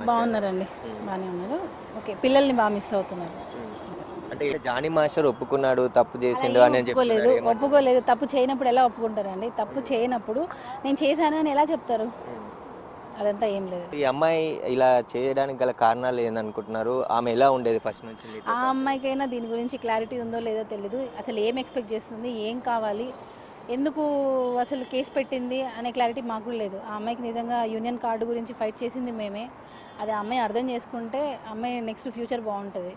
బాగున్నారండి, బాగానే ఉన్నారు. ఓకే, పిల్లల్ని బాగా మిస్ అవుతున్నారు. అంటే జానీ మాస్టర్ ఒప్పుకున్నాడు తప్పు అలా చేసిండు ఏం అని ఒప్పుకోలేదు, ఒప్పుకోలేదు. తప్పు చేయనప్పుడు ఎలా ఒప్పుకుంటారండి? తప్పు చేయనప్పుడు నేను చేశాను అని ఎలా చెప్తారు? అదంతా ఏం లేదు. ఈ అమ్మాయి ఇలా చేయడానికి గల కారణాలు ఏందనుకుంటున్నారు? ఆమె ఎలా ఉండేది ఫస్ట్ నుంచి మీతో ఆ పాటు? అమ్మాయికైనా దీని గురించి క్లారిటీ ఉందో లేదో తెలీదు. అసలు ఏం ఎక్స్పెక్ట్ చేస్తుంది, ఏం కావాలి, ఎందుకు అసలు కేసు పెట్టింది అనే క్లారిటీ మాకు కూడా లేదు. ఆ అమ్మాయికి నిజంగా యూనియన్ కార్డు గురించి ఫైట్ చేసింది మేమే. అది ఆ అమ్మాయి అర్థం చేసుకుంటే అమ్మాయి నెక్స్ట్ ఫ్యూచర్ బాగుంటుంది.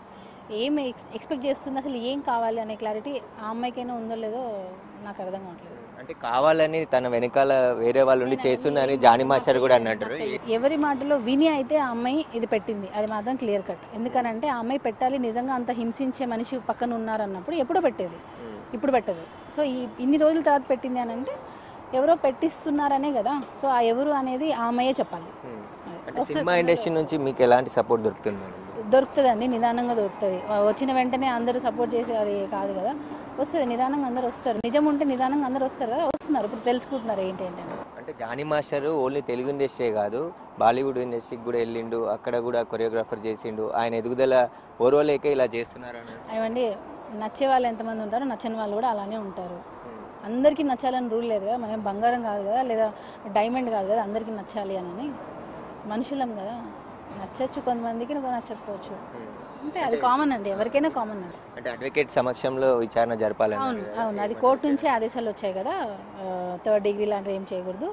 ఏం ఎక్స్పెక్ట్ చేస్తుంది, అసలు ఏం కావాలి అనే క్లారిటీ ఆ అమ్మాయికైనా ఉందో లేదో నాకు అర్థం కావట్లేదు. అంటే కావాలని తన వెనకాల వేరే వాళ్ళు ఉండి చేస్తున్నారని జానీ మాస్టర్ కూడా అన్నట్టు. ఎవరి మాటలో విని అయితే ఆ అమ్మాయి ఇది పెట్టింది, అది మాత్రం క్లియర్ కట్. ఎందుకనంటే ఆ అమ్మాయి పెట్టాలి, నిజంగా అంత హింసించే మనిషి పక్కన ఉన్నారన్నప్పుడు ఎప్పుడో పెట్టేది, ఇప్పుడు పెట్టదు. సో ఇన్ని రోజుల తర్వాత పెట్టింది అని అంటే ఎవరో పెట్టిస్తున్నారనే కదా. సో ఆ ఎవరు అనేది ఆ అమ్మాయే చెప్పాలి. సినిమా ఇండస్ట్రీ నుంచి మీకు ఎలాంటి సపోర్ట్ దొరుకుతుంది? దొరుకుతుందండి, నిదానంగా దొరుకుతుంది. వచ్చిన వెంటనే అందరూ సపోర్ట్ చేసి అది కాదు కదా, వస్తుంది నిదానంగా. అందరూ వస్తారు, నిజం ఉంటే నిదానంగా అందరూ వస్తారు కదా, వస్తున్నారు. ఇప్పుడు తెలుసుకుంటున్నారు ఏంటి ఏంటని. అంటే Jani master only Telugu industry కాదు, బాలీవుడ్ ఇండస్ట్రీకి కూడా వెళ్ళిండు, అక్కడ కూడా కొరియోగ్రాఫర్ చేసిండు. ఆయన ఎదుగుదల ఓర్వలేక ఇలా చేస్తున్నారు. ఏమండి, నచ్చే వాళ్ళు ఎంతమంది ఉంటారో నచ్చని వాళ్ళు కూడా అలానే ఉంటారు. అందరికీ నచ్చాలని రూల్ లేదు కదా. మనం బంగారం కాదు కదా, లేదా డైమండ్ కాదు కదా అందరికీ నచ్చాలి అని. మనుషులం కదా, నచ్చచ్చు కొంతమందికి, నచ్చకపోవచ్చు, అంతే. అది కామన్ అండి, ఎవరికైనా కామన్ అది. అంటే అడ్వకేట్ సమక్షంలో విచారణ జరపాలని. అవును అవును, అది కోర్టు నుంచే ఆదేశాలు వచ్చాయి కదా. 3rd డిగ్రీ లాంటివి ఏం చేయకూడదు,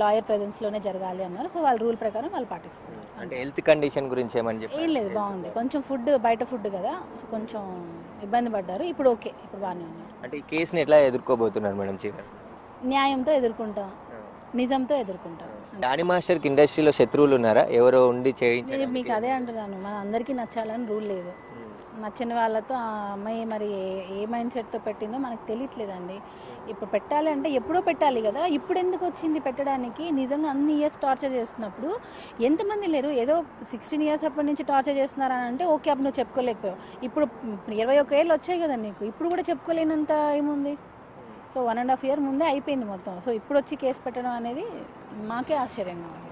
లాయర్ ప్రెజెన్స్లోనే జరగాలి అన్నారు. సో వాళ్ళ రూల్ ప్రకారం వాళ్ళు పాటిస్తున్నారు. అంటే హెల్త్ కండిషన్ గురించి ఏమని చెప్పి ఏం లేదు, బాగుంది. కొంచెం ఫుడ్ బయట ఫుడ్ కదా, సో కొంచెం ఇబ్బంది పడ్డారు. ఇప్పుడు ఓకే, ఇప్పుడు బాగానే ఉన్నారు. అంటే ఈ కేసుని ఎట్లా ఎదుర్కోబోతున్నారు మేడం? న్యాయంతో ఎదుర్కొంటాం, నిజంతో ఎదుర్కొంటాం. జానీ మాస్టర్కి ఇండస్ట్రీలో శత్రువులు ఉన్నారా? ఎవరో ఉండి చేయించారు? మీకు అదే అంటున్నాను, మన అందరికీ నచ్చాలని రూల్ లేదు. నచ్చని వాళ్ళతో ఆ అమ్మాయి మరి ఏ మైండ్ సెట్తో పెట్టిందో మనకు తెలియట్లేదండి. ఇప్పుడు పెట్టాలి అంటే ఎప్పుడో పెట్టాలి కదా, ఇప్పుడు ఎందుకు వచ్చింది పెట్టడానికి? నిజంగా అన్ని ఇయర్స్ టార్చర్ చేస్తున్నప్పుడు ఎంతమంది లేరు? ఏదో 16 ఇయర్స్ అప్పటి నుంచి టార్చర్ చేస్తున్నారని అంటే ఓకే, అప్పుడు నువ్వు చెప్పుకోలేకపోయావు. ఇప్పుడు 21 ఏళ్ళు వచ్చాయి కదా నీకు, ఇప్పుడు కూడా చెప్పుకోలేనంత ఏముంది? సో 1.5 year ముందే అయిపోయింది మొత్తం. సో ఇప్పుడు వచ్చి కేసు పెట్టడం అనేది మాకే ఆశ్చర్యంగా ఉంది.